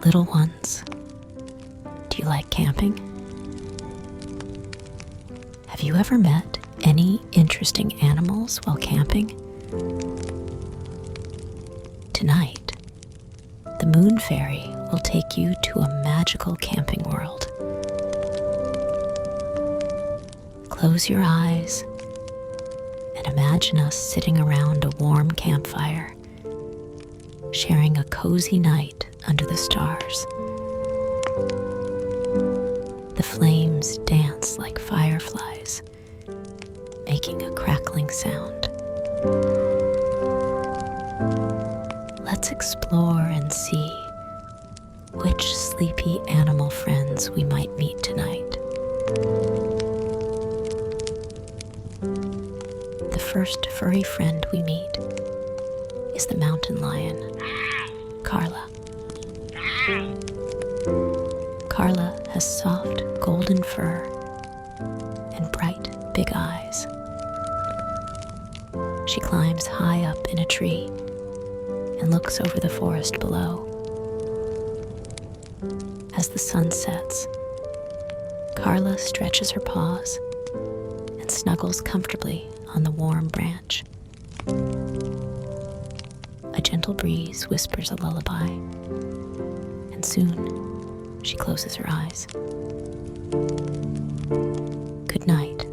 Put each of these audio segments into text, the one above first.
Little ones, do you like camping? Have you ever met any interesting animals while camping? Tonight, the Moon Fairy will take you to a magical camping world. Close your eyes and imagine us sitting around a warm campfire, sharing a cozy night under the stars. The flames dance like fireflies, making a crackling sound. Let's explore and see which sleepy animal friends we might meet tonight. The first furry friend we meet is the mountain lion, Carla. Carla has soft golden fur and bright big eyes. She climbs high up in a tree and looks over the forest below. As the sun sets, Carla stretches her paws and snuggles comfortably on the warm branch. A gentle breeze whispers a lullaby, and soon she closes her eyes. Good night,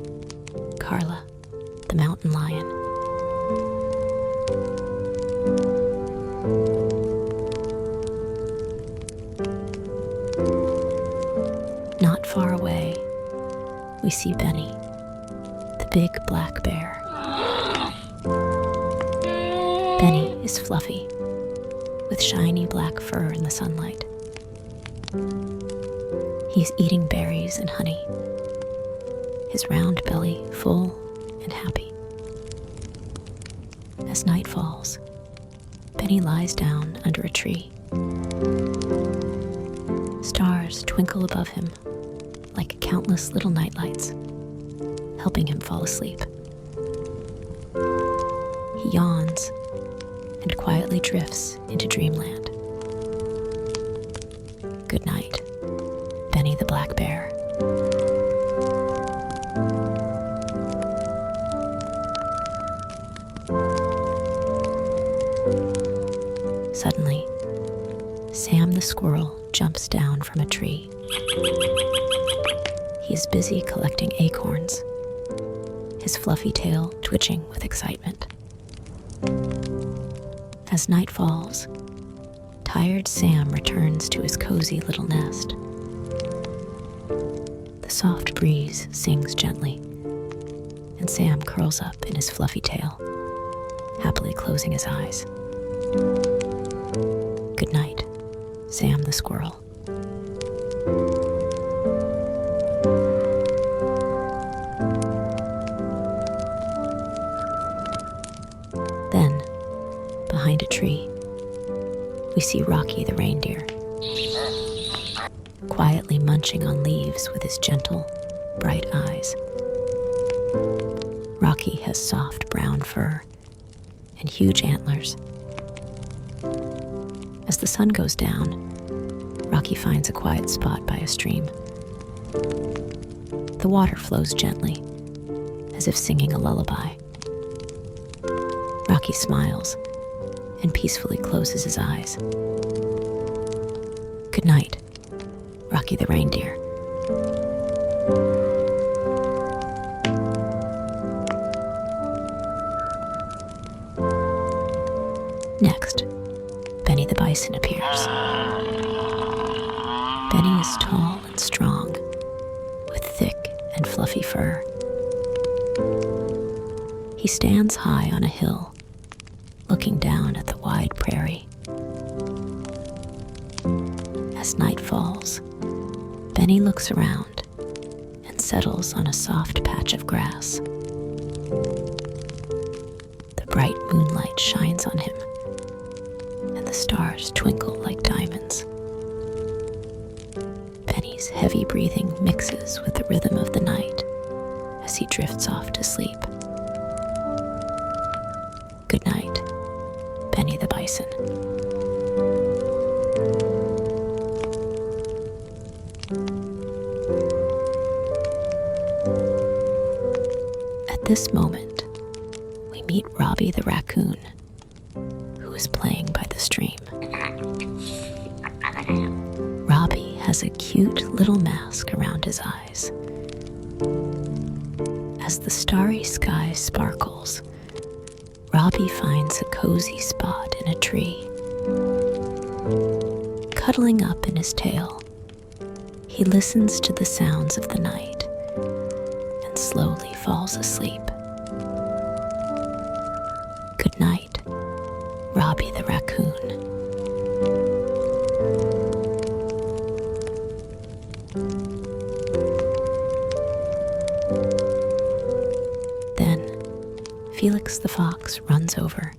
Carla, the mountain lion. Not far away, we see Benny, the big black bear. Benny is fluffy, with shiny black fur in the sunlight. He's eating berries and honey, his round belly full and happy. As night falls, Benny lies down under a tree. Stars twinkle above him like countless little nightlights, helping him fall asleep. He yawns and quietly drifts into dreamland. Good night, Benny the black bear. Suddenly, Sam the squirrel jumps down from a tree. He is busy collecting acorns, his fluffy tail twitching with excitement. As night falls, tired Sam returns to his cozy little nest. The soft breeze sings gently, and Sam curls up in his fluffy tail, happily closing his eyes. Good night, Sam the squirrel. Then, behind a tree, we see Rocky the reindeer, quietly munching on leaves with his gentle, bright eyes. Rocky has soft brown fur and huge antlers. As the sun goes down, Rocky finds a quiet spot by a stream. The water flows gently, as if singing a lullaby. Rocky smiles and peacefully closes his eyes. Good night, Rocky the reindeer. Next, Benny the bison appears. Benny is tall and strong, with thick and fluffy fur. He stands high on a hill, looking down at the wide prairie. As night falls, Benny looks around and settles on a soft patch of grass. The bright moonlight shines on him, and the stars twinkle like diamonds. Benny's heavy breathing mixes with the rhythm of the night as he drifts off to sleep. Good night, Benny the bison. this moment, we meet Robbie the raccoon, who is playing by the stream. Robbie has a cute little mask around his eyes. As the starry sky sparkles, Robbie finds a cozy spot in a tree. Cuddling up in his tail, he listens to the sounds of the night and slowly falls asleep. Good night, Robbie the raccoon. Then, Felix the fox runs over,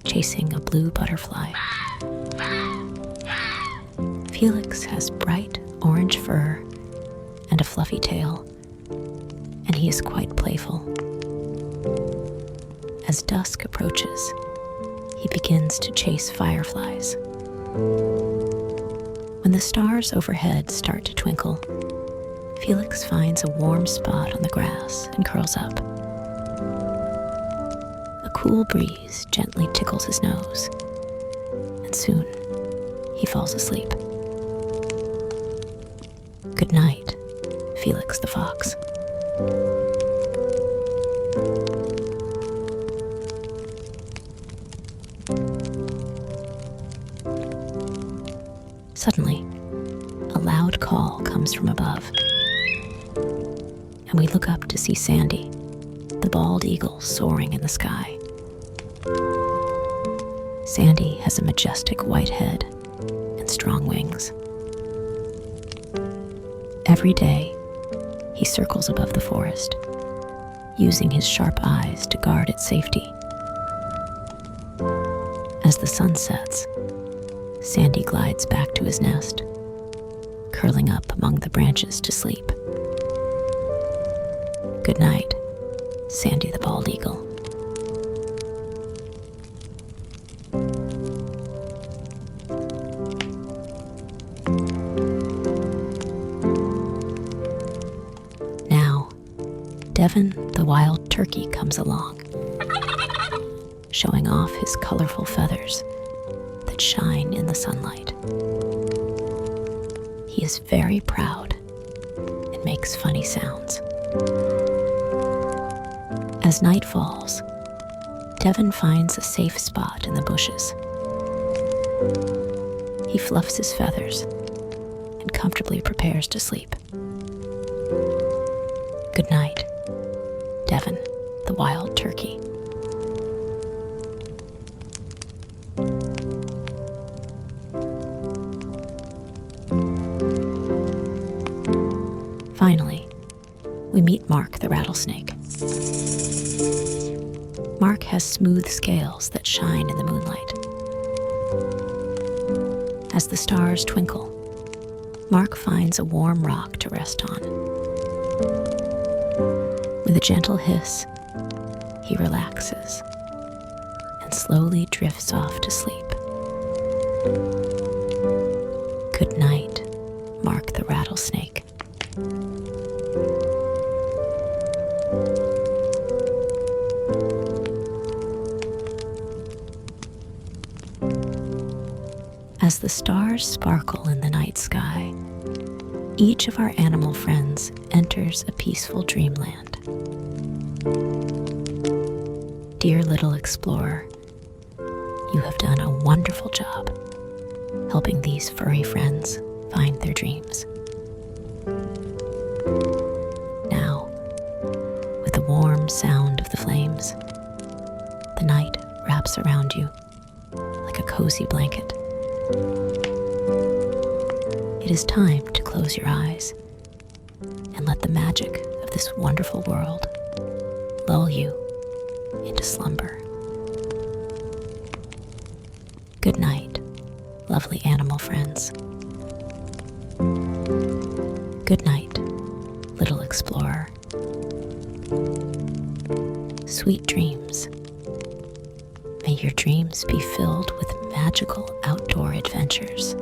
chasing a blue butterfly. Felix has bright orange fur and a fluffy tail, and he is quite playful. As dusk approaches, he begins to chase fireflies. When the stars overhead start to twinkle, Felix finds a warm spot on the grass and curls up. A cool breeze gently tickles his nose, and soon he falls asleep. Good night, Felix the fox. Suddenly, a loud call comes from above, and we look up to see Sandy, the bald eagle soaring in the sky. Sandy has a majestic white head and strong wings. Every day, he circles above the forest, using his sharp eyes to guard its safety. As the sun sets, Sandy glides back to his nest, curling up among the branches to sleep. Good night, Sandy the bald eagle. Now, Devin the wild turkey comes along, showing off his colorful feathers that shine in the sunlight. He is very proud and makes funny sounds. As night falls, Devin finds a safe spot in the bushes. He fluffs his feathers and comfortably prepares to sleep. Good night, Devin the wild turkey. Finally, we meet Mark the rattlesnake. Mark has smooth scales that shine in the moonlight. As the stars twinkle, Mark finds a warm rock to rest on. With a gentle hiss, he relaxes and slowly drifts off to sleep. Good night, Mark the rattlesnake. As the stars sparkle in the night sky, each of our animal friends enters a peaceful dreamland. Dear little explorer, you have done a wonderful job helping these furry friends find their dreams. Now, with the warm sound of the flames, the night wraps around you like a cozy blanket. It is time to close your eyes and let the magic of this wonderful world lull you into slumber. Good night, lovely animal friends. Good night, little explorer. Sweet dreams. May your dreams be filled with magical outdoor adventures.